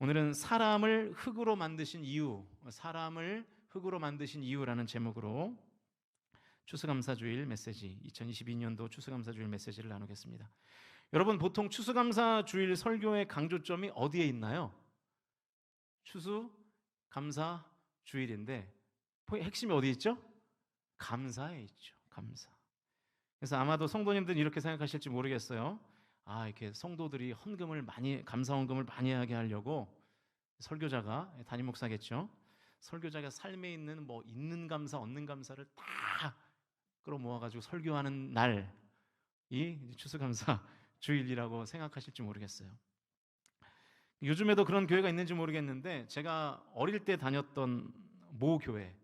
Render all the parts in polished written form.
오늘은 사람을 흙으로 만드신 이유, 사람을 흙으로 만드신 이유라는 제목으로 추수감사주일 메시지, 2022년도 추수감사주일 메시지를 나누겠습니다. 여러분, 보통 추수감사주일 설교의 강조점이 어디에 있나요? 추수감사주일인데 핵심이 어디 있죠? 감사에 있죠. 감사. 그래서 아마도 성도님들은 이렇게 생각하실지 모르겠어요. 이렇게 성도들이 감사 헌금을 많이 하게 하려고 설교자가, 담임 목사겠죠, 설교자가 삶에 있는 있는 감사, 얻는 감사를 다 끌어모아가지고 설교하는 날이 추수감사 주일이라고 생각하실지 모르겠어요. 요즘에도 그런 교회가 있는지 모르겠는데, 제가 어릴 때 다녔던 모 교회,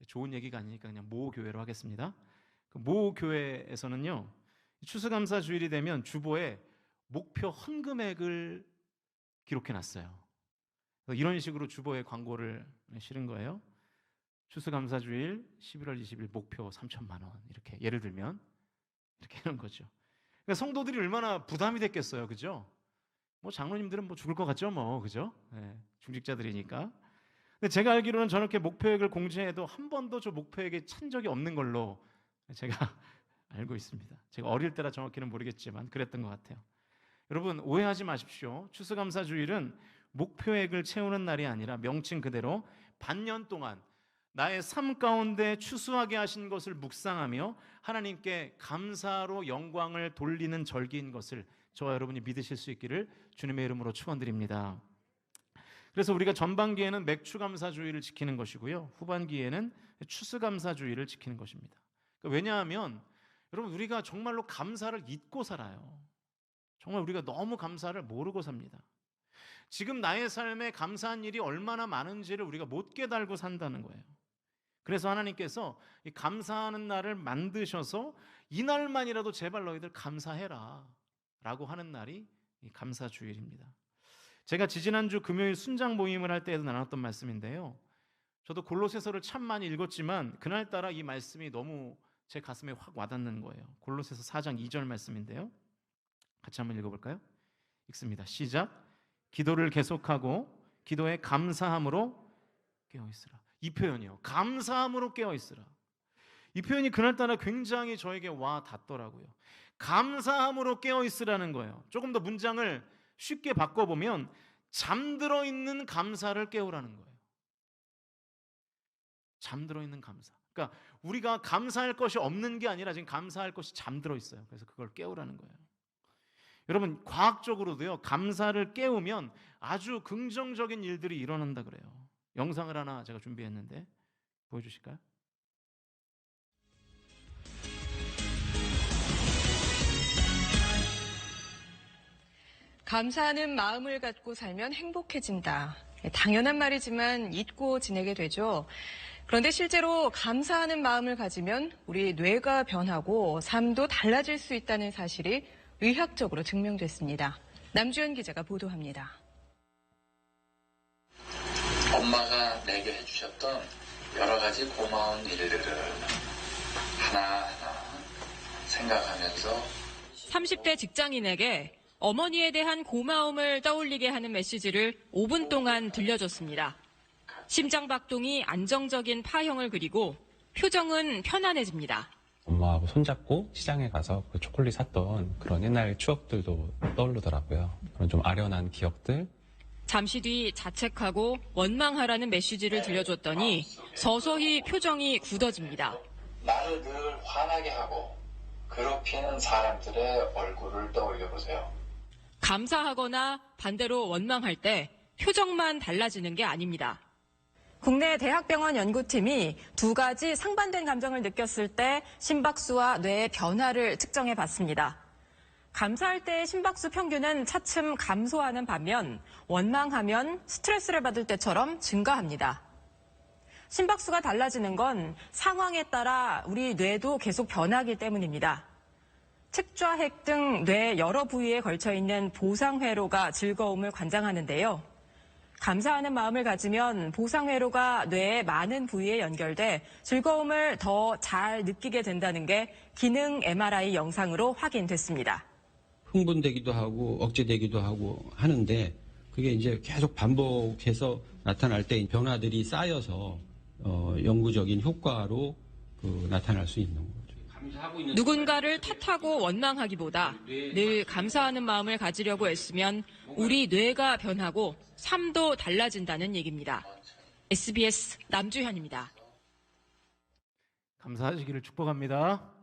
좋은 얘기가 아니니까 그냥 모 교회로 하겠습니다. 그 모 교회에서는요, 추수감사 주일이 되면 주보에 목표 헌금액을 기록해놨어요. 이런 식으로 주보에 광고를 실은 거예요. 추수감사 주일 11월 20일 목표 3천만 원, 이렇게 예를 들면 이렇게 하는 거죠. 그러니까 성도들이 얼마나 부담이 됐겠어요, 그죠? 장로님들은 죽을 것 같죠, 그죠? 네, 중직자들이니까. 근데 제가 알기로는 저렇게 목표액을 공지해도 한 번도 저 목표액에 찬 적이 없는 걸로 제가 알고 있습니다. 제가 어릴 때라 정확히는 모르겠지만 그랬던 것 같아요. 여러분, 오해하지 마십시오. 추수감사주일은 목표액을 채우는 날이 아니라 명칭 그대로 반년 동안 나의 삶 가운데 추수하게 하신 것을 묵상하며 하나님께 감사로 영광을 돌리는 절기인 것을 저와 여러분이 믿으실 수 있기를 주님의 이름으로 축원드립니다. 그래서 우리가 전반기에는 맥추감사주의를 지키는 것이고요, 후반기에는 추수감사주의를 지키는 것입니다. 왜냐하면 여러분, 우리가 정말로 감사를 잊고 살아요. 정말 우리가 너무 감사를 모르고 삽니다. 지금 나의 삶에 감사한 일이 얼마나 많은지를 우리가 못 깨달고 산다는 거예요. 그래서 하나님께서 이 감사하는 날을 만드셔서 이날만이라도 제발 너희들 감사해라 라고 하는 날이 이 감사주일입니다. 제가 지지난주 금요일 순장 모임을 할 때에도 나눴던 말씀인데요, 저도 골로새서를 참 많이 읽었지만 그날따라 이 말씀이 너무 제 가슴에 확 와닿는 거예요. 골로새서 4장 2절 말씀인데요, 같이 한번 읽어볼까요? 읽습니다. 시작. 기도를 계속하고 기도에 감사함으로 깨어있으라. 이 표현이요, 감사함으로 깨어있으라. 이 표현이 그날따라 굉장히 저에게 와 닿더라고요. 감사함으로 깨어있으라는 거예요. 조금 더 문장을 쉽게 바꿔보면 잠들어 있는 감사를 깨우라는 거예요. 잠들어 있는 감사. 그러니까 우리가 감사할 것이 없는 게 아니라 지금 감사할 것이 잠들어 있어요. 그래서 그걸 깨우라는 거예요. 여러분, 과학적으로도요, 감사를 깨우면 아주 긍정적인 일들이 일어난다 그래요. 영상을 하나 제가 준비했는데 보여주실까요? 감사하는 마음을 갖고 살면 행복해진다. 당연한 말이지만 잊고 지내게 되죠. 그런데 실제로 감사하는 마음을 가지면 우리 뇌가 변하고 삶도 달라질 수 있다는 사실이 의학적으로 증명됐습니다. 남주현 기자가 보도합니다. 엄마가 내게 해주셨던 여러 가지 고마운 일들을 하나하나 생각하면서 30대 직장인에게 어머니에 대한 고마움을 떠올리게 하는 메시지를 5분 동안 들려줬습니다. 심장박동이 안정적인 파형을 그리고 표정은 편안해집니다. 엄마하고 손잡고 시장에 가서 그 초콜릿 샀던 그런 옛날 추억들도 떠오르더라고요. 그런 좀 아련한 기억들. 잠시 뒤 자책하고 원망하라는 메시지를 들려줬더니 서서히 표정이 굳어집니다. 나를 늘 화나게 하고 괴롭히는 사람들의 얼굴을 떠올려 보세요. 감사하거나 반대로 원망할 때 표정만 달라지는 게 아닙니다. 국내 대학병원 연구팀이 두 가지 상반된 감정을 느꼈을 때 심박수와 뇌의 변화를 측정해 봤습니다. 감사할 때의 심박수 평균은 차츰 감소하는 반면 원망하면 스트레스를 받을 때처럼 증가합니다. 심박수가 달라지는 건 상황에 따라 우리 뇌도 계속 변하기 때문입니다. 측좌핵 등 뇌 여러 부위에 걸쳐 있는 보상회로가 즐거움을 관장하는데요. 감사하는 마음을 가지면 보상회로가 뇌의 많은 부위에 연결돼 즐거움을 더 잘 느끼게 된다는 게 기능 MRI 영상으로 확인됐습니다. 흥분되기도 하고 억제되기도 하고 하는데 그게 이제 계속 반복해서 나타날 때 변화들이 쌓여서 영구적인 효과로 나타날 수 있는 거죠. 누군가를 탓하고 원망하기보다 늘 감사하는 마음을 가지려고 애쓰면 우리 뇌가 변하고 삶도 달라진다는 얘기입니다. SBS 남주현입니다. 감사하시기를 축복합니다.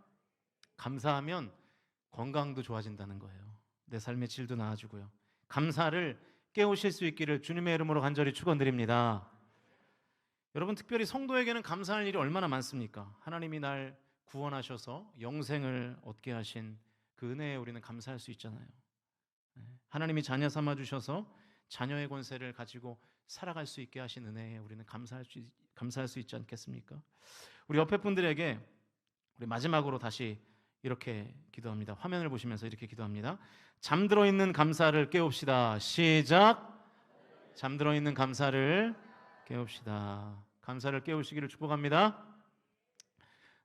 감사하면 건강도 좋아진다는 거예요. 내 삶의 질도 나아지고요. 감사를 깨우실 수 있기를 주님의 이름으로 간절히 축원드립니다. 여러분, 특별히 성도에게는 감사할 일이 얼마나 많습니까? 하나님이 날 구원하셔서 영생을 얻게 하신 그 은혜에 우리는 감사할 수 있잖아요. 하나님이 자녀 삼아 주셔서 자녀의 권세를 가지고 살아갈 수 있게 하신 은혜에 우리는 감사할 수 있지 않겠습니까? 우리 옆에 분들에게 우리 마지막으로 다시 이렇게 기도합니다. 화면을 보시면서 이렇게 기도합니다. 잠들어 있는 감사를 깨웁시다. 시작. 잠들어 있는 감사를 깨웁시다. 감사를 깨우시기를 축복합니다.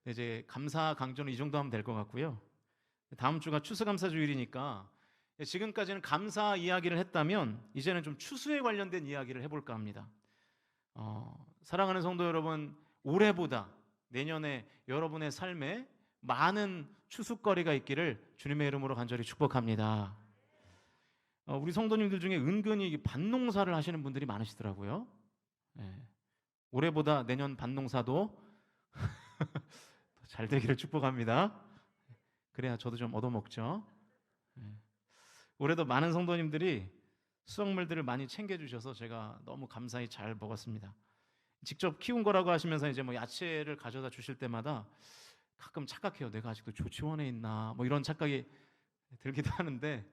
이제 감사 강조는 이 정도 하면 될 것 같고요. 다음 주가 추수감사 주일이니까 지금까지는 감사 이야기를 했다면 이제는 좀 추수에 관련된 이야기를 해볼까 합니다. 사랑하는 성도 여러분, 올해보다 내년에 여러분의 삶에 많은 추수거리가 있기를 주님의 이름으로 간절히 축복합니다. 우리 성도님들 중에 은근히 밭농사를 하시는 분들이 많으시더라고요. 올해보다 내년 밭농사도 잘 되기를 축복합니다. 그래야 저도 좀 얻어먹죠. 올해도 많은 성도님들이 수확물들을 많이 챙겨주셔서 제가 너무 감사히 잘 먹었습니다. 직접 키운 거라고 하시면서 이제 뭐 야채를 가져다 주실 때마다 가끔 착각해요. 내가 아직도 조치원에 있나 뭐 이런 착각이 들기도 하는데,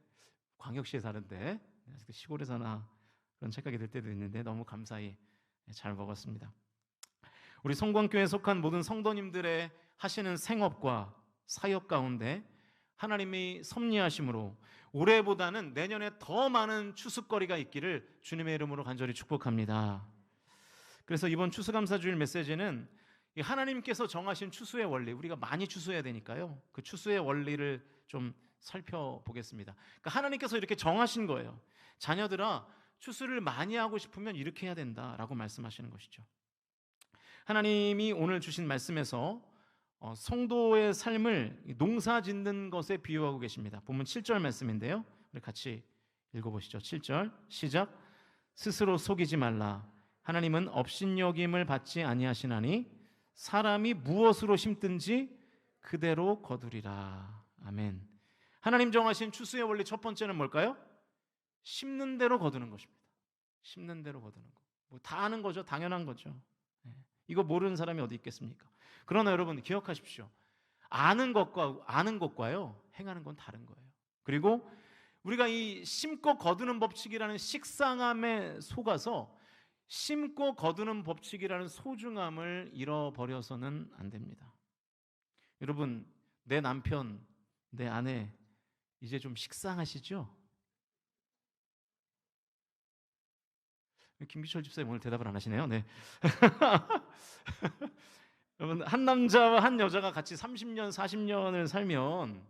광역시에 사는데 아직도 시골에 사나 그런 착각이 들 때도 있는데 너무 감사히 잘 먹었습니다. 우리 성광교회에 속한 모든 성도님들의 하시는 생업과 사역 가운데 하나님이 섭리하심으로 올해보다는 내년에 더 많은 추수거리가 있기를 주님의 이름으로 간절히 축복합니다. 그래서 이번 추수감사주일 메시지는 하나님께서 정하신 추수의 원리, 우리가 많이 추수해야 되니까요. 그 추수의 원리를 좀 살펴보겠습니다. 그러니까 하나님께서 이렇게 정하신 거예요. 자녀들아, 추수를 많이 하고 싶으면 이렇게 해야 된다라고 말씀하시는 것이죠. 하나님이 오늘 주신 말씀에서 성도의 삶을 농사 짓는 것에 비유하고 계십니다. 본문 7절 말씀인데요. 우리 같이 읽어보시죠. 7절 시작. 스스로 속이지 말라. 하나님은 업신여김을 받지 아니하시나니 사람이 무엇으로 심든지 그대로 거두리라. 아멘. 하나님 정하신 추수의 원리 첫 번째는 뭘까요? 심는 대로 거두는 것입니다. 심는 대로 거두는 것. 뭐 다 아는 거죠. 당연한 거죠. 이거 모르는 사람이 어디 있겠습니까? 그러나 여러분 기억하십시오. 아는 것과요 행하는 건 다른 거예요. 그리고 우리가 이 심고 거두는 법칙이라는 식상함에 속아서 심고 거두는 법칙이라는 소중함을 잃어버려서는 안 됩니다. 여러분, 내 남편, 내 아내 이제 좀 식상하시죠? 김기철 집사님 오늘 대답을 안 하시네요. 네. 여러분, 한 남자와 한 여자가 같이 30년, 40년을 살면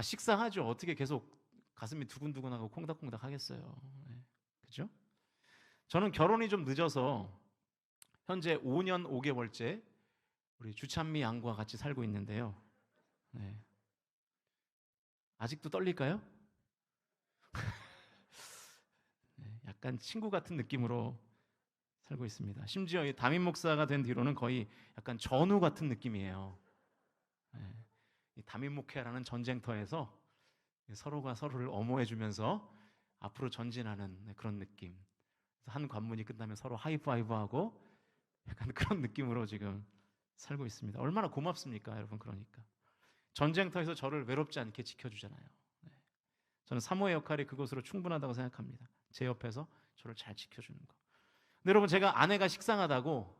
식상하죠. 어떻게 계속 가슴이 두근두근하고 콩닥콩닥 하겠어요. 네. 그죠? 저는 결혼이 좀 늦어서 현재 5년 5개월째 우리 주찬미 양과 같이 살고 있는데요. 네. 아직도 떨릴까요? 약간 친구 같은 느낌으로 살고 있습니다. 심지어 이 담임 목사가 된 뒤로는 거의 약간 전우 같은 느낌이에요. 이 담임 목회라는 전쟁터에서 서로가 서로를 엄호해주면서 앞으로 전진하는 그런 느낌. 한 관문이 끝나면 서로 하이파이브하고 약간 그런 느낌으로 지금 살고 있습니다. 얼마나 고맙습니까, 여러분? 그러니까 전쟁터에서 저를 외롭지 않게 지켜주잖아요. 저는 사모의 역할이 그것으로 충분하다고 생각합니다. 제 옆에서 저를 잘 지켜주는 거. 근데 여러분, 제가 아내가 식상하다고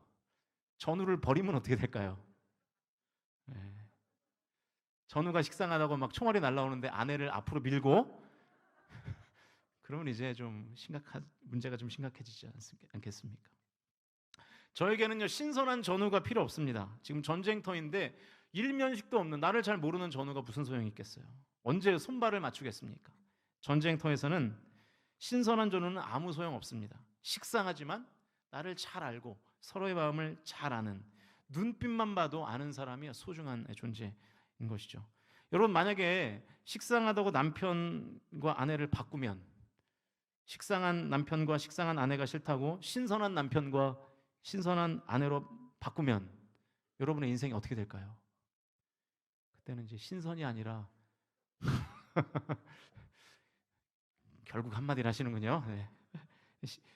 전우를 버리면 어떻게 될까요? 전우가 식상하다고 막 총알이 날라오는데 아내를 앞으로 밀고 그러면 이제 좀 문제가 좀 심각해지지 않겠습니까? 저에게는요, 신선한 전우가 필요 없습니다. 지금 전쟁터인데 일면식도 없는, 나를 잘 모르는 전우가 무슨 소용이 있겠어요? 언제 손발을 맞추겠습니까? 전쟁터에서는 신선한 전우는 아무 소용 없습니다. 식상하지만 나를 잘 알고 서로의 마음을 잘 아는, 눈빛만 봐도 아는 사람이 소중한 존재인 것이죠. 여러분, 만약에 식상하다고 남편과 아내를 바꾸면, 식상한 남편과 식상한 아내가 싫다고 신선한 남편과 신선한 아내로 바꾸면 여러분의 인생이 어떻게 될까요? 그때는 이제 신선이 아니라 결국 한마디를 하시는군요. 네.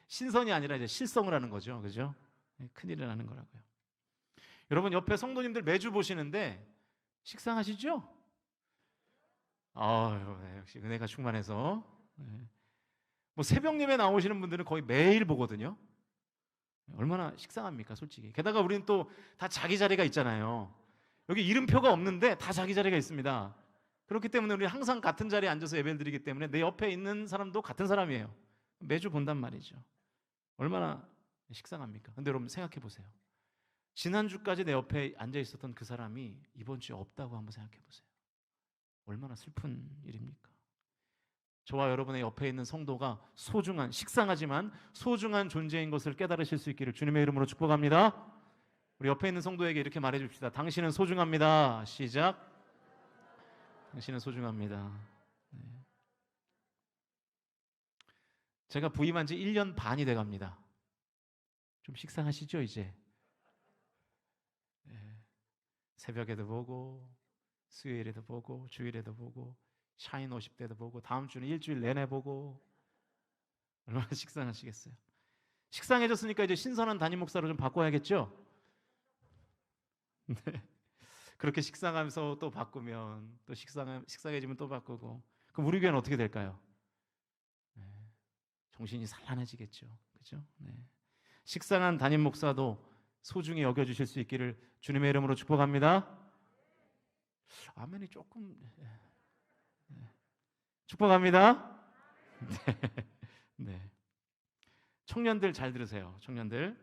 신선이 아니라 이제 실성을 하는 거죠. 그죠? 네, 큰일을 하는 거라고요. 여러분, 옆에 성도님들 매주 보시는데 식상하시죠? 아유, 네, 역시 은혜가 충만해서. 네. 뭐 새벽 예배 나오시는 분들은 거의 매일 보거든요. 얼마나 식상합니까, 솔직히. 게다가 우리는 또 다 자기 자리가 있잖아요. 여기 이름표가 없는데 다 자기 자리가 있습니다. 그렇기 때문에 우리 항상 같은 자리에 앉아서 예배를 드리기 때문에 내 옆에 있는 사람도 같은 사람이에요. 매주 본단 말이죠. 얼마나 식상합니까? 근데 여러분 생각해 보세요. 지난주까지 내 옆에 앉아 있었던 그 사람이 이번 주에 없다고 한번 생각해 보세요. 얼마나 슬픈 일입니까? 저와 여러분의 옆에 있는 성도가 소중한, 식상하지만 소중한 존재인 것을 깨달으실 수 있기를 주님의 이름으로 축복합니다. 우리 옆에 있는 성도에게 이렇게 말해 줍시다. 당신은 소중합니다. 시작. 당신은 소중합니다. 네. 제가 부임한 지 1년 반이 돼 갑니다. 좀 식상하시죠, 이제? 네. 새벽에도 보고, 수요일에도 보고, 주일에도 보고, 샤인 50대도 보고, 다음 주는 일주일 내내 보고. 얼마나 식상하시겠어요? 식상해졌으니까 이제 신선한 담임 목사로 좀 바꿔야겠죠? 네. 그렇게 식상하면서 또 바꾸면, 또 식상해지면 또 바꾸고, 그럼 우리 교회는 어떻게 될까요? 네. 정신이 산란해지겠죠. 그죠? 네. 식상한 담임 목사도 소중히 여겨주실 수 있기를 주님의 이름으로 축복합니다. 아멘이 조금... 축복합니다. 네. 네. 청년들 잘 들으세요. 청년들,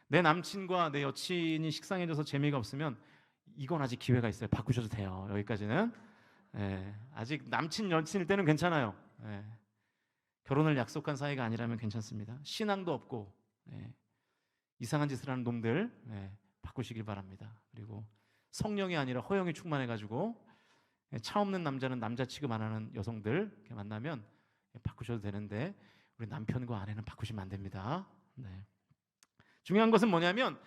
내 남친과 내 여친이 식상해져서 재미가 없으면 이건 아직 기회가 있어요. 바꾸셔도 돼요. 여기까지는. 네. 아직 남친 여친일 때는 괜찮아요. 네. 결혼을 약속한 사이가 아니라면 괜찮습니다. 신앙도 없고 이상한 짓을 하는 놈들 바꾸시길 바랍니다. 그리고 성령이 아니라 허영이 충만해가지고 차 없는 남자는 남자 취급 안 하는 여성들 이렇게 만나면 바꾸셔도 되는데 우리 남편과 아내는 바꾸시면 안 됩니다. 네. 중요한 것은 뭐냐면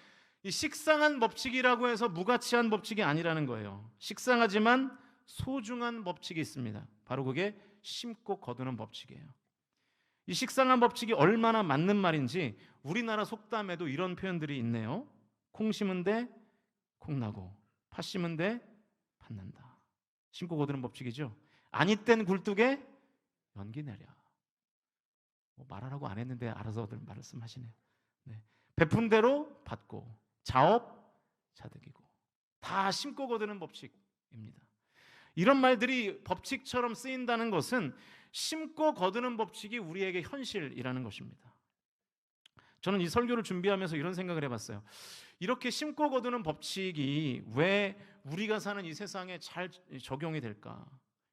이 식상한 법칙이라고 해서 무가치한 법칙이 아니라는 거예요. 식상하지만 소중한 법칙이 있습니다. 바로 그게 심고 거두는 법칙이에요. 이 식상한 법칙이 얼마나 맞는 말인지 우리나라 속담에도 이런 표현들이 있네요. 콩 심은데 콩 나고 팥 심은데 팥 난다. 심고 거두는 법칙이죠. 아니 땐 굴뚝에 연기 내려. 뭐 말하라고 안 했는데 알아서들 말씀하시네요. 네. 베푼 대로 받고 자업 자득이고 다 심고 거두는 법칙입니다. 이런 말들이 법칙처럼 쓰인다는 것은 심고 거두는 법칙이 우리에게 현실이라는 것입니다. 저는 이 설교를 준비하면서 이런 생각을 해봤어요. 이렇게 심고 거두는 법칙이 왜 우리가 사는 이 세상에 잘 적용이 될까?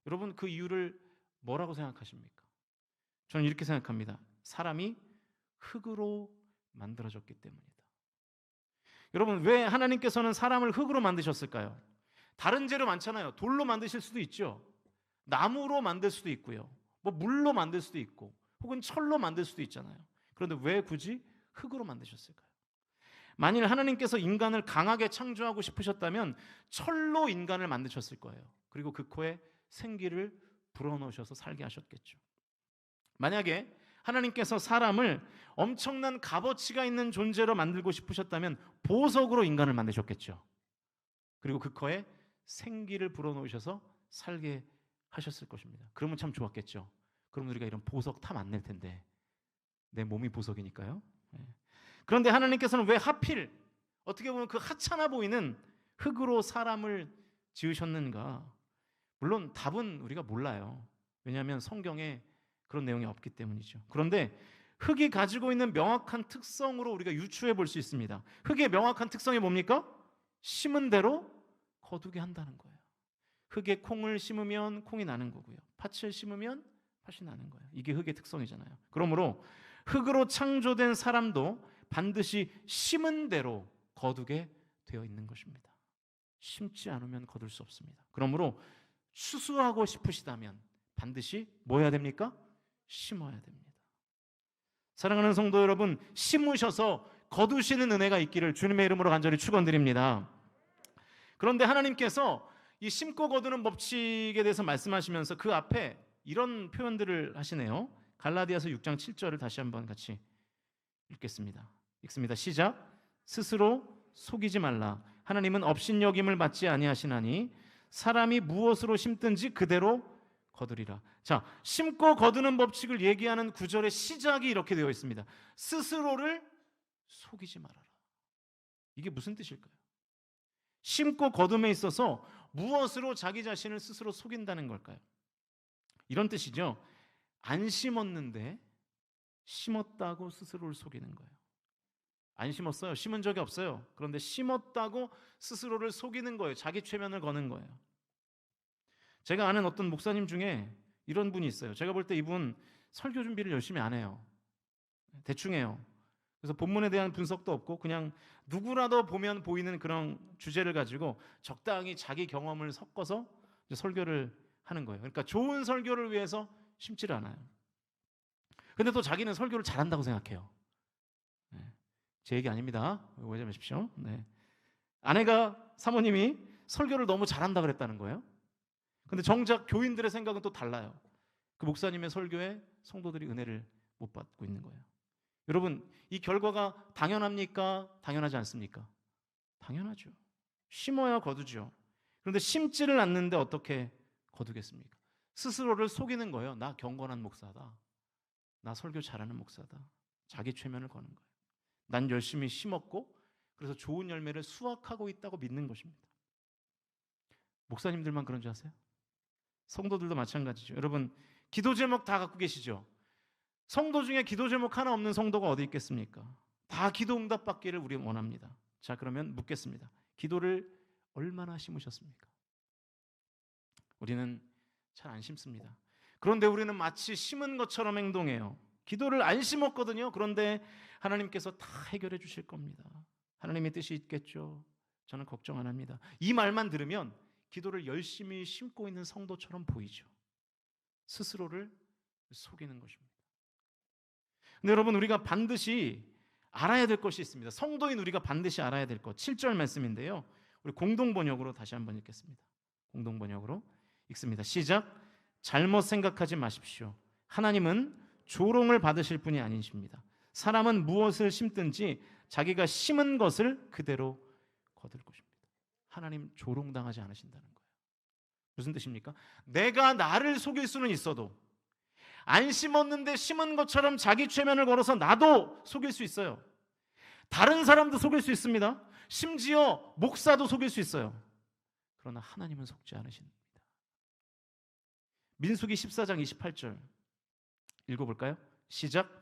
여러분, 그 이유를 뭐라고 생각하십니까? 저는 이렇게 생각합니다. 사람이 흙으로 만들어졌기 때문이다. 여러분, 왜 하나님께서는 사람을 흙으로 만드셨을까요? 다른 재료 많잖아요. 돌로 만드실 수도 있죠. 나무로 만들 수도 있고요. 뭐 물로 만들 수도 있고 혹은 철로 만들 수도 있잖아요. 그런데 왜 굳이 흙으로 만드셨을까요? 만일 하나님께서 인간을 강하게 창조하고 싶으셨다면 철로 인간을 만드셨을 거예요. 그리고 그 코에 생기를 불어넣으셔서 살게 하셨겠죠. 만약에 하나님께서 사람을 엄청난 값어치가 있는 존재로 만들고 싶으셨다면 보석으로 인간을 만드셨겠죠. 그리고 그 코에 생기를 불어넣으셔서 살게 하셨을 것입니다. 그러면 참 좋았겠죠. 그럼 우리가 이런 보석 탐 안 낼 텐데. 내 몸이 보석이니까요. 그런데 하나님께서는 왜 하필 어떻게 보면 그 하찮아 보이는 흙으로 사람을 지으셨는가? 물론 답은 우리가 몰라요. 왜냐하면 성경에 그런 내용이 없기 때문이죠. 그런데 흙이 가지고 있는 명확한 특성으로 우리가 유추해 볼 수 있습니다. 흙의 명확한 특성이 뭡니까? 심은 대로 거두게 한다는 거예요. 흙에 콩을 심으면 콩이 나는 거고요. 팥을 심으면 맛이 나는 거예요. 이게 흙의 특성이잖아요. 그러므로 흙으로 창조된 사람도 반드시 심은 대로 거두게 되어 있는 것입니다. 심지 않으면 거둘 수 없습니다. 그러므로 추수하고 싶으시다면 반드시 뭐 해야 됩니까? 심어야 됩니다. 사랑하는 성도 여러분, 심으셔서 거두시는 은혜가 있기를 주님의 이름으로 간절히 축원드립니다. 그런데 하나님께서 이 심고 거두는 법칙에 대해서 말씀하시면서 그 앞에 이런 표현들을 하시네요. 갈라디아서 6장 7절을 다시 한번 같이 읽겠습니다. 읽습니다. 시작. 스스로 속이지 말라. 하나님은 업신여김을 받지 아니하시나니 사람이 무엇으로 심든지 그대로 거두리라. 자, 심고 거두는 법칙을 얘기하는 구절의 시작이 이렇게 되어 있습니다. 스스로를 속이지 말아라. 이게 무슨 뜻일까요? 심고 거둠에 있어서 무엇으로 자기 자신을 스스로 속인다는 걸까요? 이런 뜻이죠. 안 심었는데 심었다고 스스로를 속이는 거예요. 안 심었어요. 심은 적이 없어요. 그런데 심었다고 스스로를 속이는 거예요. 자기 최면을 거는 거예요. 제가 아는 어떤 목사님 중에 이런 분이 있어요. 제가 볼 때 이분 설교 준비를 열심히 안 해요. 대충 해요. 그래서 본문에 대한 분석도 없고 그냥 누구라도 보면 보이는 그런 주제를 가지고 적당히 자기 경험을 섞어서 설교를 하는 거예요. 그러니까 좋은 설교를 위해서 심지를 않아요. 근데 또 자기는 설교를 잘한다고 생각해요. 제 얘기 아닙니다. 오해하지 마십시오. 네. 아내가 사모님이 설교를 너무 잘한다 그랬다는 거예요. 근데 정작 교인들의 생각은 또 달라요. 그 목사님의 설교에 성도들이 은혜를 못 받고 있는 거예요. 여러분, 이 결과가 당연합니까? 당연하지 않습니까? 당연하죠. 심어야 거두죠. 그런데 심지를 않는데 어떻게 거두겠습니까? 스스로를 속이는 거예요. 나 경건한 목사다. 나 설교 잘하는 목사다. 자기 최면을 거는 거예요. 난 열심히 심었고 그래서 좋은 열매를 수확하고 있다고 믿는 것입니다. 목사님들만 그런 줄 아세요? 성도들도 마찬가지죠. 여러분, 기도 제목 다 갖고 계시죠? 성도 중에 기도 제목 하나 없는 성도가 어디 있겠습니까? 다 기도 응답 받기를 우리는 원합니다. 자, 그러면 묻겠습니다. 기도를 얼마나 심으셨습니까? 우리는 잘 안 심습니다. 그런데 우리는 마치 심은 것처럼 행동해요. 기도를 안 심었거든요. 그런데 하나님께서 다 해결해 주실 겁니다. 하나님의 뜻이 있겠죠. 저는 걱정 안 합니다. 이 말만 들으면 기도를 열심히 심고 있는 성도처럼 보이죠. 스스로를 속이는 것입니다. 근데 여러분, 우리가 반드시 알아야 될 것이 있습니다. 성도인 우리가 반드시 알아야 될 것. 7절 말씀인데요. 우리 공동번역으로 다시 한번 읽겠습니다. 공동번역으로 읽습니다. 시작. 잘못 생각하지 마십시오. 하나님은 조롱을 받으실 분이 아니십니다. 사람은 무엇을 심든지 자기가 심은 것을 그대로 거둘 것입니다. 하나님 조롱당하지 않으신다는 거예요. 무슨 뜻입니까? 내가 나를 속일 수는 있어도 안 심었는데 심은 것처럼 자기 최면을 걸어서 나도 속일 수 있어요. 다른 사람도 속일 수 있습니다. 심지어 목사도 속일 수 있어요. 그러나 하나님은 속지 않으십니다. 민수기 14장 28절 읽어볼까요? 시작.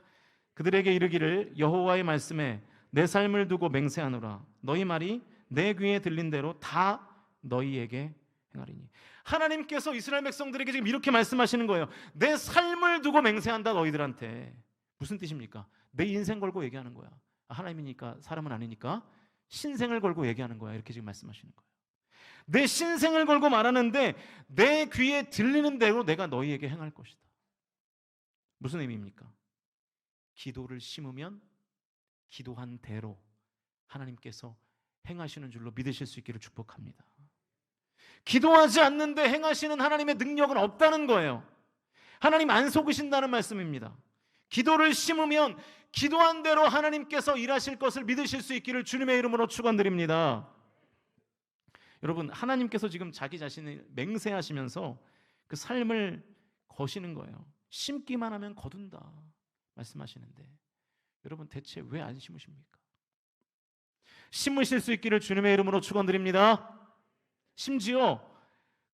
그들에게 이르기를 여호와의 말씀에 내 삶을 두고 맹세하노라. 너희 말이 내 귀에 들린 대로 다 너희에게 행하리니. 하나님께서 이스라엘 백성들에게 지금 이렇게 말씀하시는 거예요. 내 삶을 두고 맹세한다 너희들한테. 무슨 뜻입니까? 내 인생 걸고 얘기하는 거야. 하나님이니까 사람은 아니니까 신생을 걸고 얘기하는 거야. 이렇게 지금 말씀하시는 거예요. 내 신생을 걸고 말하는데 내 귀에 들리는 대로 내가 너희에게 행할 것이다. 무슨 의미입니까? 기도를 심으면 기도한 대로 하나님께서 행하시는 줄로 믿으실 수 있기를 축복합니다. 기도하지 않는데 행하시는 하나님의 능력은 없다는 거예요. 하나님 안 속으신다는 말씀입니다. 기도를 심으면 기도한 대로 하나님께서 일하실 것을 믿으실 수 있기를 주님의 이름으로 축원드립니다. 여러분, 하나님께서 지금 자기 자신을 맹세하시면서 그 삶을 거시는 거예요. 심기만 하면 거둔다 말씀하시는데 여러분, 대체 왜 안 심으십니까? 심으실 수 있기를 주님의 이름으로 축원드립니다. 심지어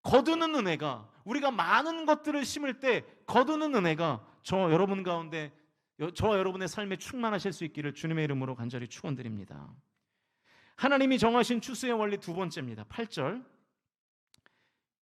거두는 은혜가, 우리가 많은 것들을 심을 때 거두는 은혜가 저와 여러분 가운데, 저와 여러분의 삶에 충만하실 수 있기를 주님의 이름으로 간절히 축원드립니다. 하나님이 정하신 추수의 원리 두 번째입니다. 8절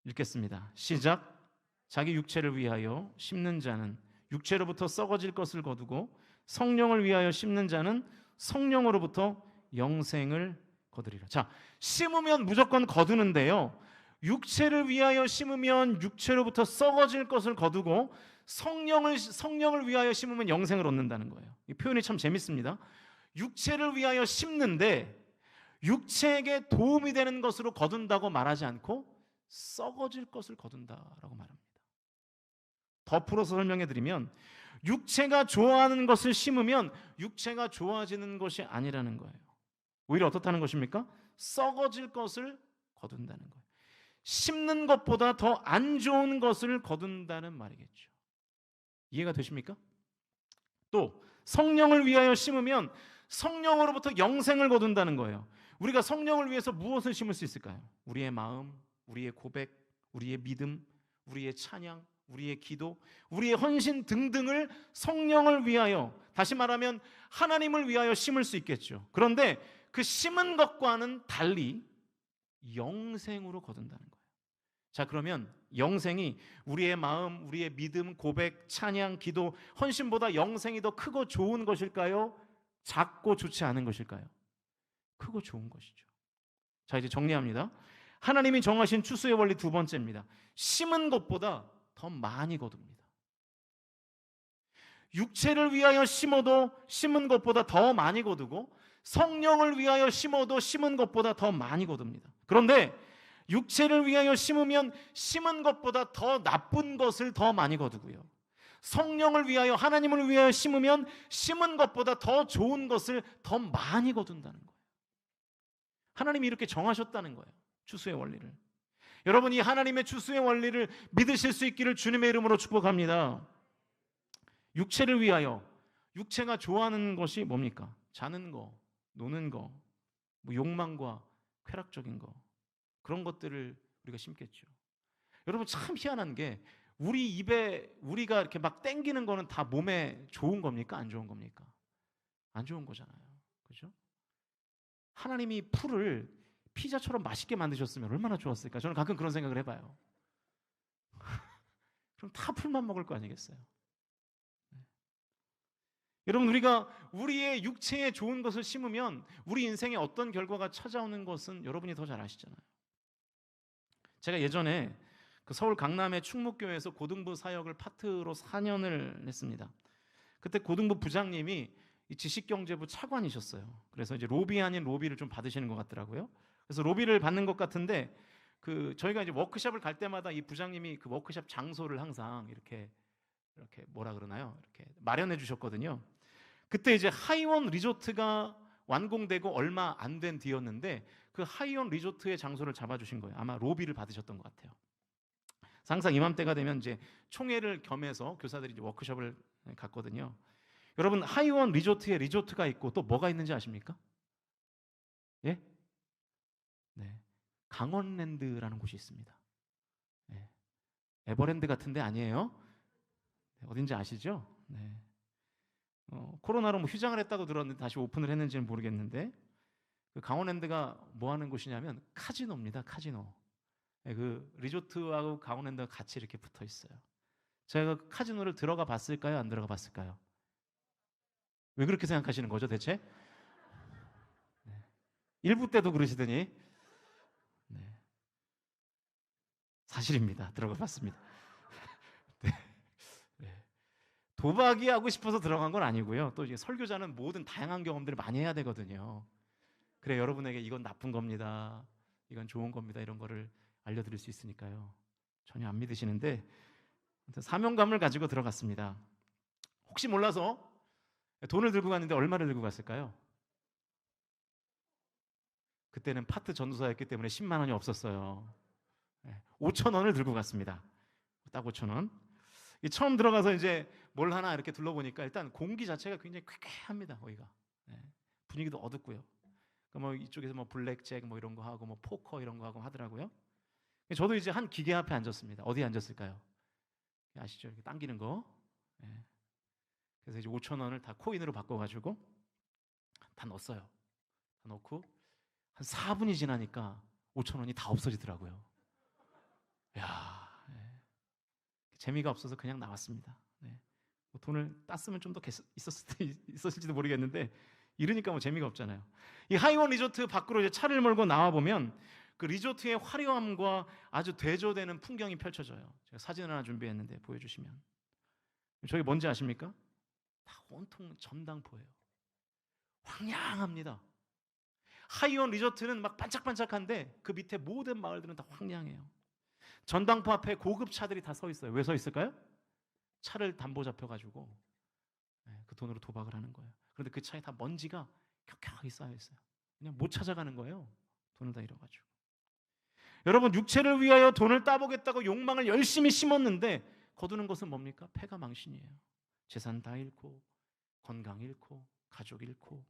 읽겠습니다. 시작. 자기 육체를 위하여 심는 자는 육체로부터 썩어질 것을 거두고 성령을 위하여 심는 자는 성령으로부터 영생을 거두리라. 자, 심으면 무조건 거두는데요. 육체를 위하여 심으면 육체로부터 썩어질 것을 거두고 성령을 위하여 심으면 영생을 얻는다는 거예요. 이 표현이 참 재밌습니다. 육체를 위하여 심는데 육체에게 도움이 되는 것으로 거둔다고 말하지 않고 썩어질 것을 거둔다라고 말합니다. 더 풀어서 설명해 드리면 육체가 좋아하는 것을 심으면 육체가 좋아지는 것이 아니라는 거예요. 오히려 어떻다는 것입니까? 썩어질 것을 거둔다는 거예요. 심는 것보다 더 안 좋은 것을 거둔다는 말이겠죠. 이해가 되십니까? 또 성령을 위하여 심으면 성령으로부터 영생을 거둔다는 거예요. 우리가 성령을 위해서 무엇을 심을 수 있을까요? 우리의 마음, 우리의 고백, 우리의 믿음, 우리의 찬양, 우리의 기도, 우리의 헌신 등등을 성령을 위하여, 다시 말하면 하나님을 위하여 심을 수 있겠죠. 그런데 그 심은 것과는 달리 영생으로 거둔다는 거예요. 자, 그러면 영생이 우리의 마음, 우리의 믿음, 고백, 찬양, 기도, 헌신보다 영생이 더 크고 좋은 것일까요? 작고 좋지 않은 것일까요? 크고 좋은 것이죠. 자, 이제 정리합니다. 하나님이 정하신 추수의 원리 두 번째입니다. 심은 것보다 더 많이 거둡니다. 육체를 위하여 심어도 심은 것보다 더 많이 거두고 성령을 위하여 심어도 심은 것보다 더 많이 거둡니다. 그런데 육체를 위하여 심으면 심은 것보다 더 나쁜 것을 더 많이 거두고요. 성령을 위하여, 하나님을 위하여 심으면 심은 것보다 더 좋은 것을 더 많이 거둔다는 거예요. 하나님이 이렇게 정하셨다는 거예요. 추수의 원리를. 여러분, 이 하나님의 추수의 원리를 믿으실 수 있기를 주님의 이름으로 축복합니다. 육체를 위하여, 육체가 좋아하는 것이 뭡니까? 자는 거, 노는 거, 뭐 욕망과 쾌락적인 거, 그런 것들을 우리가 심겠죠. 여러분, 참 희한한 게 우리 입에 우리가 이렇게 막 땡기는 거는 다 몸에 좋은 겁니까? 안 좋은 겁니까? 안 좋은 거잖아요. 그죠? 하나님이 풀을 피자처럼 맛있게 만드셨으면 얼마나 좋았을까? 저는 가끔 그런 생각을 해봐요. 그럼 다 풀만 먹을 거 아니겠어요? 네. 여러분, 우리가 우리의 육체에 좋은 것을 심으면 우리 인생에 어떤 결과가 찾아오는 것은 여러분이 더 잘 아시잖아요. 제가 예전에 그 서울 강남의 충무교회에서 고등부 사역을 파트로 4년을 했습니다. 그때 고등부 부장님이 이 지식경제부 차관이셨어요. 그래서 이제 로비 아닌 로비를 좀 받으시는 것 같더라고요. 그래서 로비를 받는 것 같은데 그 저희가 이제 워크숍을 갈 때마다 이 부장님이 그 워크숍 장소를 항상 이렇게 뭐라 그러나요? 이렇게 마련해 주셨거든요. 그때 이제 하이원 리조트가 완공되고 얼마 안 된 뒤였는데 그 하이원 리조트의 장소를 잡아주신 거예요. 아마 로비를 받으셨던 것 같아요. 항상 이맘때가 되면 이제 총회를 겸해서 교사들이 이제 워크숍을 갔거든요. 여러분, 하이원 리조트에 리조트가 있고 또 뭐가 있는지 아십니까? 예? 네, 강원랜드라는 곳이 있습니다. 네. 에버랜드 같은데 아니에요? 네, 어딘지 아시죠? 네. 코로나로 뭐 휴장을 했다고 들었는데 다시 오픈을 했는지는 모르겠는데 그 강원랜드가 뭐 하는 곳이냐면 카지노입니다. 카지노. 네, 그 리조트하고 강원랜드가 같이 이렇게 붙어 있어요. 제가 그 카지노를 들어가 봤을까요? 안 들어가 봤을까요? 왜 그렇게 생각하시는 거죠, 대체? 네. 일부 때도 그러시더니 네. 사실입니다. 들어가 봤습니다. 네. 네. 도박이 하고 싶어서 들어간 건 아니고요. 또 이제 설교자는 모든 다양한 경험들을 많이 해야 되거든요. 그래, 여러분에게 이건 나쁜 겁니다. 이건 좋은 겁니다. 이런 거를 알려드릴 수 있으니까요. 전혀 안 믿으시는데 사명감을 가지고 들어갔습니다. 혹시 몰라서 돈을 들고 갔는데 얼마를 들고 갔을까요? 그때는 파트 전도사였기 때문에 10만 원이 없었어요. 5천 원을 들고 갔습니다. 딱 5천 원. 처음 들어가서 이제 뭘 하나 이렇게 둘러보니까 일단 공기 자체가 굉장히 쾌쾌합니다. 거기가. 분위기도 어둡고요. 뭐 이쪽에서 뭐 블랙잭 뭐 이런 거 하고 뭐 포커 이런 거 하고 하더라고요. 저도 이제 한 기계 앞에 앉았습니다. 어디에 앉았을까요? 아시죠? 이렇게 당기는 거. 그래서 이제 5천 원을 다 코인으로 바꿔가지고 다 넣었어요. 다 넣고 한 4분이 지나니까 5천 원이 다 없어지더라고요. 야, 재미가 없어서 그냥 나왔습니다. 네. 뭐 돈을 땄으면 좀 더 있었을지도 모르겠는데 이러니까 뭐 재미가 없잖아요. 이 하이원 리조트 밖으로 이제 차를 몰고 나와 보면 그 리조트의 화려함과 아주 대조되는 풍경이 펼쳐져요. 제가 사진을 하나 준비했는데 보여주시면 저기 뭔지 아십니까? 다 온통 전당포예요. 황량합니다. 하이원 리조트는 막 반짝반짝한데 그 밑에 모든 마을들은 다 황량해요. 전당포 앞에 고급 차들이 다 서 있어요. 왜 서 있을까요? 차를 담보 잡혀가지고 그 돈으로 도박을 하는 거예요. 그런데 그 차에 다 먼지가 격하게 쌓여 있어요. 그냥 못 찾아가는 거예요. 돈을 다 잃어가지고. 여러분, 육체를 위하여 돈을 따보겠다고 욕망을 열심히 심었는데 거두는 것은 뭡니까? 패가 망신이에요. 재산 다 잃고 건강 잃고 가족 잃고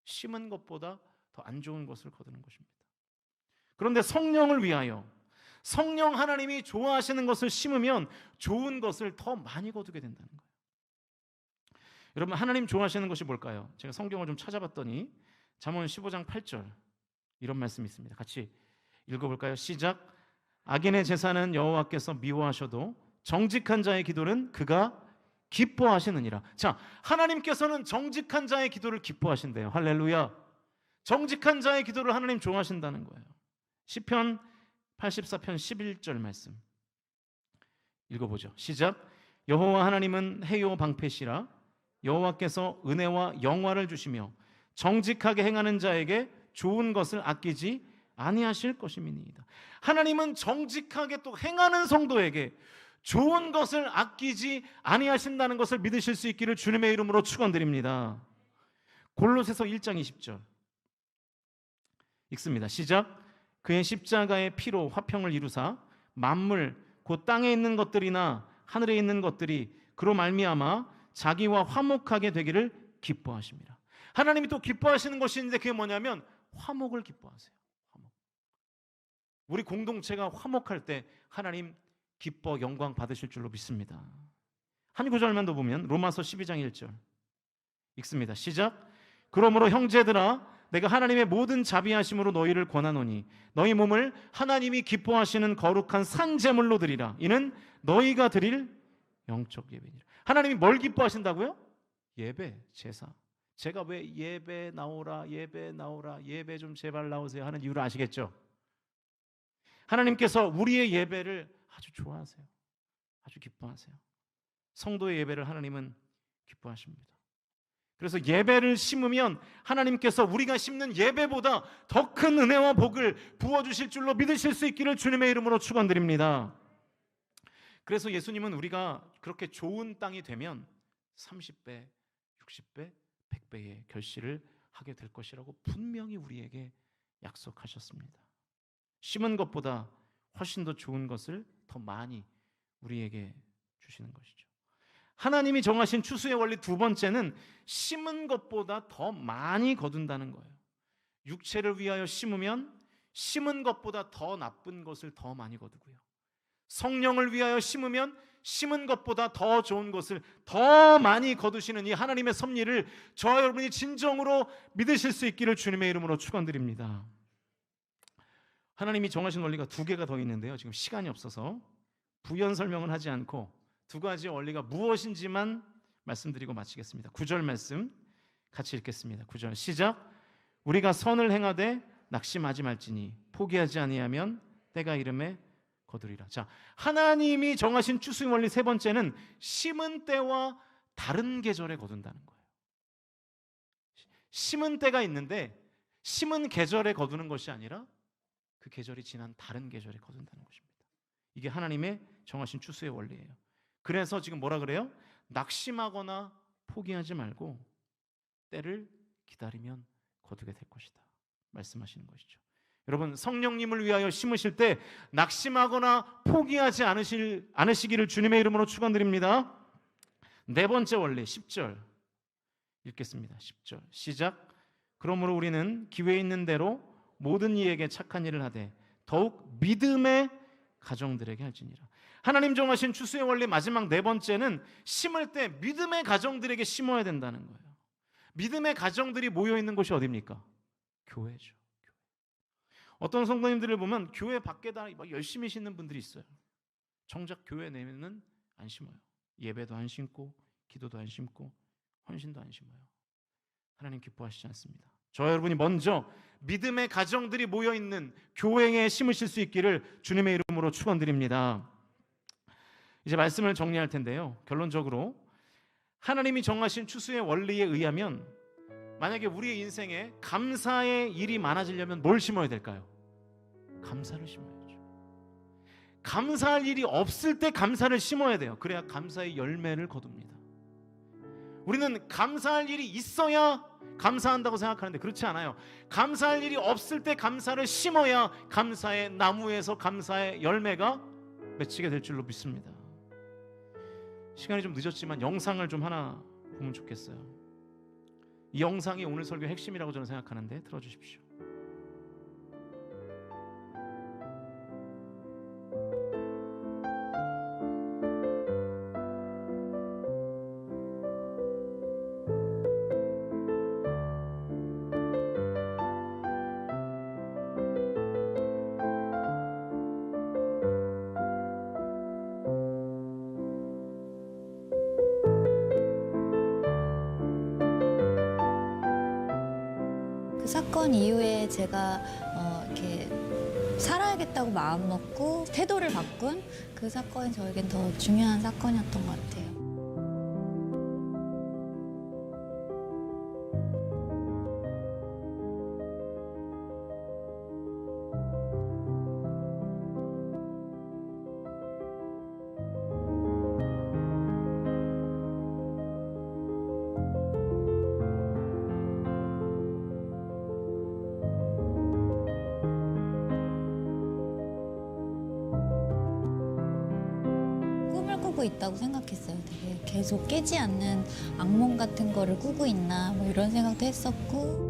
심은 것보다 더 안 좋은 것을 거두는 것입니다. 그런데 성령을 위하여 성령 하나님이 좋아하시는 것을 심으면 좋은 것을 더 많이 거두게 된다는 거예요. 여러분, 하나님 좋아하시는 것이 뭘까요? 제가 성경을 좀 찾아봤더니 잠언 15장 8절 이런 말씀이 있습니다. 같이 읽어볼까요? 시작. 악인의 제사는 여호와께서 미워하셔도 정직한 자의 기도는 그가 기뻐하시느니라. 자, 하나님께서는 정직한 자의 기도를 기뻐하신대요. 할렐루야. 정직한 자의 기도를 하나님 좋아하신다는 거예요. 시편 84편 11절 말씀 읽어보죠. 시작. 여호와 하나님은 해요 방패시라. 여호와께서 은혜와 영화를 주시며 정직하게 행하는 자에게 좋은 것을 아끼지 아니하실 것임이니이다. 하나님은 정직하게 또 행하는 성도에게 좋은 것을 아끼지 아니하신다는 것을 믿으실 수 있기를 주님의 이름으로 축원드립니다. 골로새서 1장 20절 읽습니다. 시작. 그의 십자가의 피로 화평을 이루사 만물 곧 땅에 있는 것들이나 하늘에 있는 것들이 그로 말미암아 자기와 화목하게 되기를 기뻐하십니다. 하나님이 또 기뻐하시는 것이 있는데 그게 뭐냐면 화목을 기뻐하세요. 화목. 우리 공동체가 화목할 때 하나님 기뻐 영광 받으실 줄로 믿습니다. 한 구절만 더 보면 로마서 12장 1절 읽습니다. 시작. 그러므로 형제들아 내가 하나님의 모든 자비하심으로 너희를 권하노니 너희 몸을 하나님이 기뻐하시는 거룩한 산 제물로 드리라. 이는 너희가 드릴 영적 예배니라. 하나님이 뭘 기뻐하신다고요? 예배, 제사. 제가 왜 예배 나오라 예배 좀 제발 나오세요 하는 이유를 아시겠죠? 하나님께서 우리의 예배를 아주 좋아하세요. 아주 기뻐하세요. 성도의 예배를 하나님은 기뻐하십니다. 그래서 예배를 심으면 하나님께서 우리가 심는 예배보다 더 큰 은혜와 복을 부어주실 줄로 믿으실 수 있기를 주님의 이름으로 축원드립니다. 그래서 예수님은 우리가 그렇게 좋은 땅이 되면 30배, 60배, 100배의 결실을 하게 될 것이라고 분명히 우리에게 약속하셨습니다. 심은 것보다 훨씬 더 좋은 것을 더 많이 우리에게 주시는 것이죠. 하나님이 정하신 추수의 원리 두 번째는 심은 것보다 더 많이 거둔다는 거예요. 육체를 위하여 심으면 심은 것보다 더 나쁜 것을 더 많이 거두고요. 성령을 위하여 심으면 심은 것보다 더 좋은 것을 더 많이 거두시는 이 하나님의 섭리를 저와 여러분이 진정으로 믿으실 수 있기를 주님의 이름으로 축원드립니다. 하나님이 정하신 원리가 두 개가 더 있는데요. 지금 시간이 없어서 부연 설명은 하지 않고 두 가지 원리가 무엇인지만 말씀드리고 마치겠습니다. 9절 말씀 같이 읽겠습니다. 9절 시작. 우리가 선을 행하되 낙심하지 말지니 포기하지 아니하면 때가 이름에 거두리라. 자, 하나님이 정하신 추수의 원리 세 번째는 심은 때와 다른 계절에 거둔다는 거예요. 심은 때가 있는데 심은 계절에 거두는 것이 아니라 그 계절이 지난 다른 계절에 거둔다는 것입니다. 이게 하나님의 정하신 추수의 원리예요. 그래서 지금 뭐라 그래요? 낙심하거나 포기하지 말고 때를 기다리면 거두게 될 것이다 말씀하시는 것이죠. 여러분, 성령님을 위하여 심으실 때 낙심하거나 포기하지 않으시기를 주님의 이름으로 축원드립니다. 네 번째 원리 10절 읽겠습니다. 10절 시작. 그러므로 우리는 기회 있는 대로 모든 이에게 착한 일을 하되 더욱 믿음의 가정들에게 할지니라. 하나님 정하신 추수의 원리 마지막 네 번째는 심을 때 믿음의 가정들에게 심어야 된다는 거예요. 믿음의 가정들이 모여있는 곳이 어디입니까? 교회죠. 교회. 어떤 성도님들을 보면 교회 밖에다 막 열심히 심는 분들이 있어요. 정작 교회 내에는 안 심어요. 예배도 안 심고 기도도 안 심고 헌신도 안 심어요. 하나님 기뻐하시지 않습니다. 저와 여러분이 먼저 믿음의 가정들이 모여있는 교회에 심으실 수 있기를 주님의 이름으로 축원드립니다. 이제 말씀을 정리할 텐데요. 결론적으로 하나님이 정하신 추수의 원리에 의하면 만약에 우리의 인생에 감사의 일이 많아지려면 뭘 심어야 될까요? 감사를 심어야죠. 감사할 일이 없을 때 감사를 심어야 돼요. 그래야 감사의 열매를 거둡니다. 우리는 감사할 일이 있어야 감사한다고 생각하는데 그렇지 않아요. 감사할 일이 없을 때 감사를 심어야 감사의 나무에서 감사의 열매가 맺히게 될 줄로 믿습니다. 시간이 좀 늦었지만 영상을 좀 하나 보면 좋겠어요. 이 영상이 오늘 설교의 핵심이라고 저는 생각하는데 들어주십시오. 그 사건 이후에 제가 이렇게 살아야겠다고 마음 먹고 태도를 바꾼 그 사건이 저에겐 더 중요한 사건이었던 것 같아요. 꿈을 꾸고 있다고 생각했어요. 되게 계속 깨지 않는 악몽 같은 거를 꾸고 있나 뭐 이런 생각도 했었고.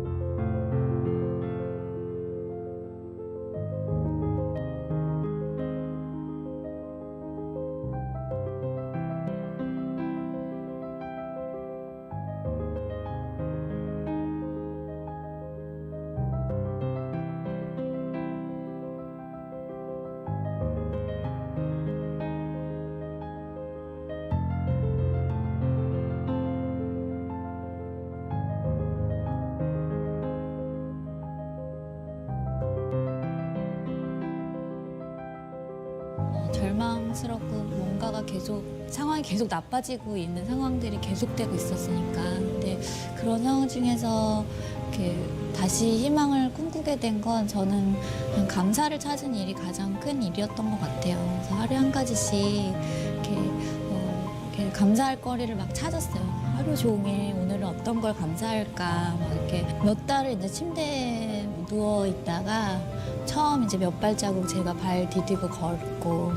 절망스럽고 뭔가가 계속 상황이 계속 나빠지고 있는 상황들이 계속되고 있었으니까. 근데 그런 상황 중에서 이렇게 다시 희망을 꿈꾸게 된 건 저는 그냥 감사를 찾은 일이 가장 큰 일이었던 것 같아요. 그래서 하루에 한 가지씩 이렇게 감사할 거리를 막 찾았어요. 하루 종일 오늘은 어떤 걸 감사할까 막 이렇게 몇 달을 이제 침대에 누워 있다가 처음 이제 몇 발자국 제가 발 디디고 걷고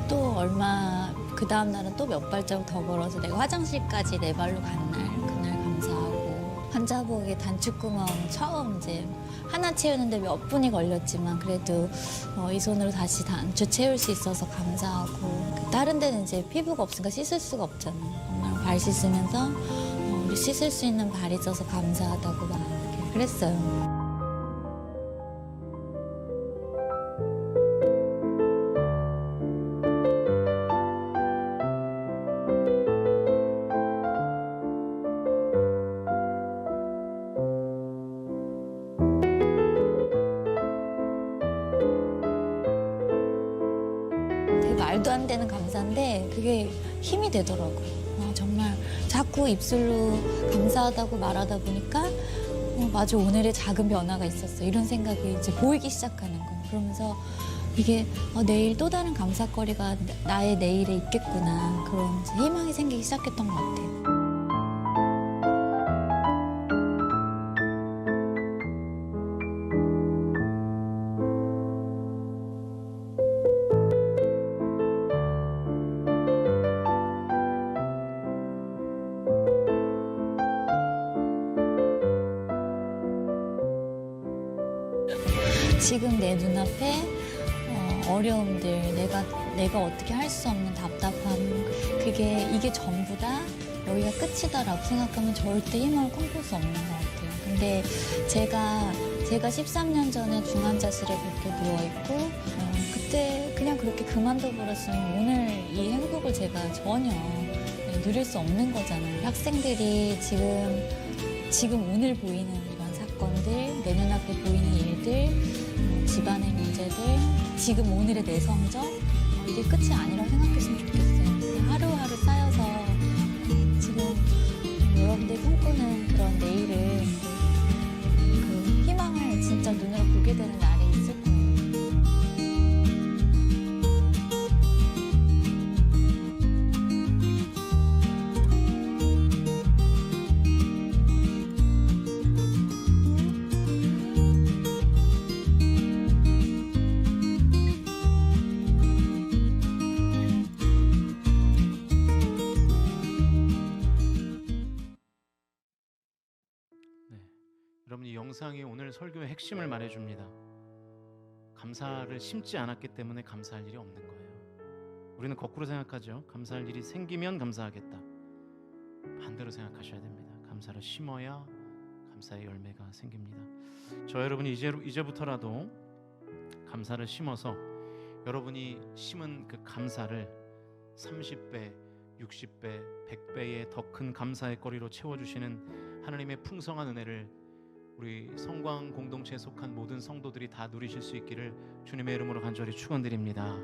또 얼마 그 다음 날은 또 몇 발자국 더 걸어서 내가 화장실까지 내 발로 간 날 그날 감사하고 환자복에 단추구멍 처음 이제 하나 채우는데 몇 분이 걸렸지만 그래도 이 손으로 다시 단추 채울 수 있어서 감사하고 다른 데는 이제 피부가 없으니까 씻을 수가 없잖아요. 엄마랑 발 씻으면서 우리 씻을 수 있는 발이 있어서 감사하다고 막 이렇게 그랬어요. 말도 안 되는 감사인데 그게 힘이 되더라고요. 정말 자꾸 입술로 감사하다고 말하다 보니까 맞아 오늘의 작은 변화가 있었어 이런 생각이 이제 보이기 시작하는 거예요. 그러면서 이게 내일 또 다른 감사거리가 나의 내일에 있겠구나 그런 희망이 생기기 시작했던 것 같아요. 지금 내 눈앞에 어려움들, 내가 어떻게 할 수 없는 답답함, 이게 전부 다 여기가 끝이다라고 생각하면 절대 희망을 꿈꿀 수 없는 것 같아요. 근데 제가 13년 전에 중환자실에 그렇게 누워있고 그때 그냥 그냥 그렇게 그만둬 버렸으면 오늘 이 행복을 제가 전혀 누릴 수 없는 거잖아요. 학생들이 지금 오늘 보이는 이런 사건들, 내년 앞에 보이는 일들, 집안의 문제들, 지금 오늘의 내 성적, 이게 끝이 아니라고 생각했으면 좋겠어요. 하루하루 쌓여서 지금 여러분들이 꿈꾸는 그런 내일을 그 희망을 진짜 눈으로 보게 되는 날이 있을 거예요. 여러분, 이 영상이 오늘 설교의 핵심을 말해줍니다. 감사를 심지 않았기 때문에 감사할 일이 없는 거예요. 우리는 거꾸로 생각하죠. 감사할 일이 생기면 감사하겠다. 반대로 생각하셔야 됩니다. 감사를 심어야 감사의 열매가 생깁니다. 저 여러분이 이제부터라도 감사를 심어서 여러분이 심은 그 감사를 30배, 60배, 100배의 더 큰 감사의 거리로 채워주시는 하나님의 풍성한 은혜를 우리 성광 공동체에 속한 모든 성도들이 다 누리실 수 있기를 주님의 이름으로 간절히 축원드립니다.